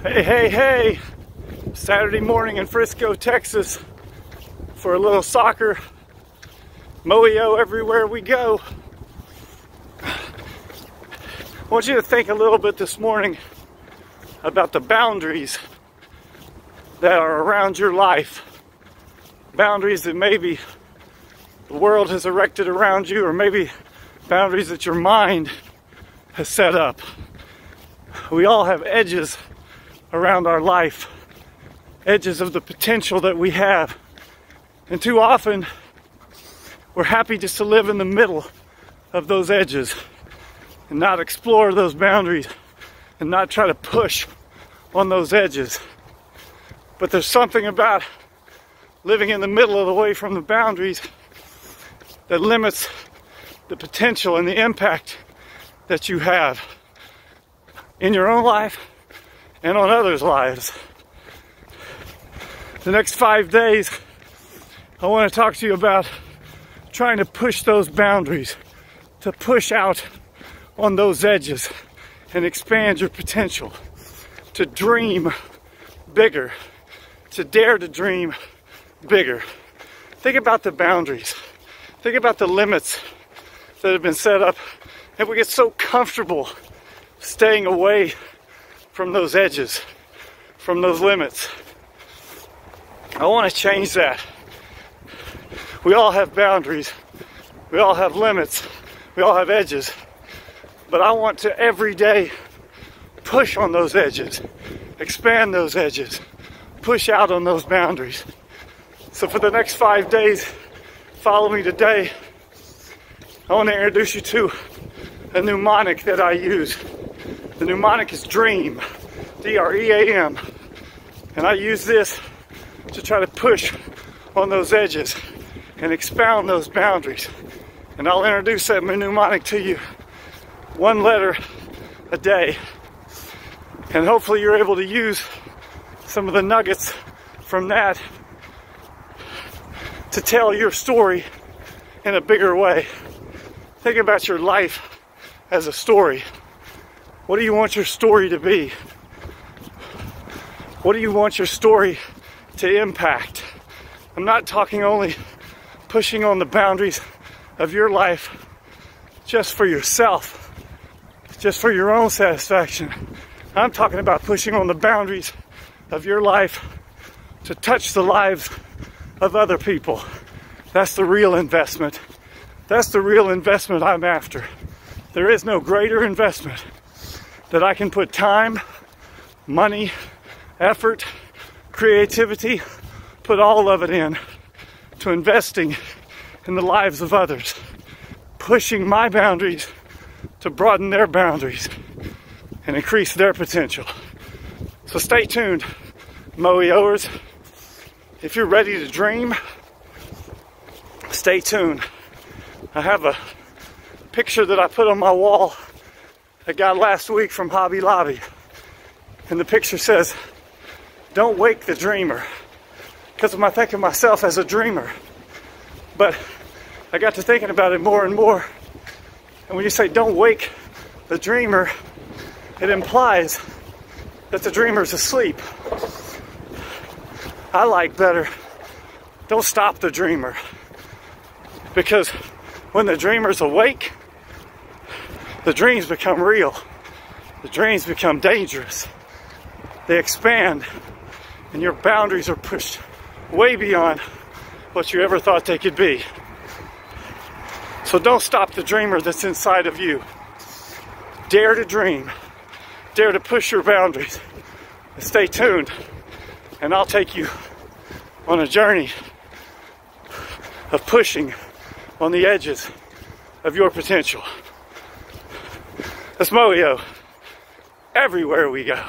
Hey, hey, hey! Saturday morning in Frisco, Texas for a little soccer. Mo-yo everywhere we go. I want you to think a little bit this morning about the boundaries that are around your life. Boundaries that maybe the world has erected around you, or maybe boundaries that your mind has set up. We all have edges around our life, edges of the potential that we have. And too often, we're happy just to live in the middle of those edges and not explore those boundaries and not try to push on those edges. But there's something about living in the middle of the way from the boundaries that limits the potential and the impact that you have in your own life and on others' lives. The next 5 days, I want to talk to you about trying to push those boundaries, to push out on those edges and expand your potential, to dream bigger, to dare to dream bigger. Think about the boundaries. Think about the limits that have been set up, and we get so comfortable staying away from those edges, from those limits. I want to change that. We all have boundaries, we all have limits, we all have edges, but I want to every day push on those edges, expand those edges, push out on those boundaries. So for the next 5 days, follow me today. I want to introduce you to a mnemonic that I use. The mnemonic is DREAM, D-R-E-A-M. And I use this to try to push on those edges and expound those boundaries. And I'll introduce that mnemonic to you, one letter a day. And hopefully you're able to use some of the nuggets from that to tell your story in a bigger way. Think about your life as a story. What do you want your story to be? What do you want your story to impact? I'm not talking only pushing on the boundaries of your life just for yourself, just for your own satisfaction. I'm talking about pushing on the boundaries of your life to touch the lives of other people. That's the real investment. That's the real investment I'm after. There is no greater investment that I can put time, money, effort, creativity, put all of it in to investing in the lives of others, pushing my boundaries to broaden their boundaries and increase their potential. So stay tuned, Mo-yoers. If you're ready to dream, stay tuned. I have a picture that I put on my wall I got last week from Hobby Lobby. And the picture says, "Don't wake the dreamer." Because I think of myself as a dreamer. But I got to thinking about it more and more. And when you say don't wake the dreamer, it implies that the dreamer's asleep. I like better, don't stop the dreamer. Because when the dreamer's awake, the dreams become real. The dreams become dangerous. They expand, and your boundaries are pushed way beyond what you ever thought they could be. So don't stop the dreamer that's inside of you. Dare to dream. Dare to push your boundaries. And stay tuned, and I'll take you on a journey of pushing on the edges of your potential. That's Mo-yo everywhere we go.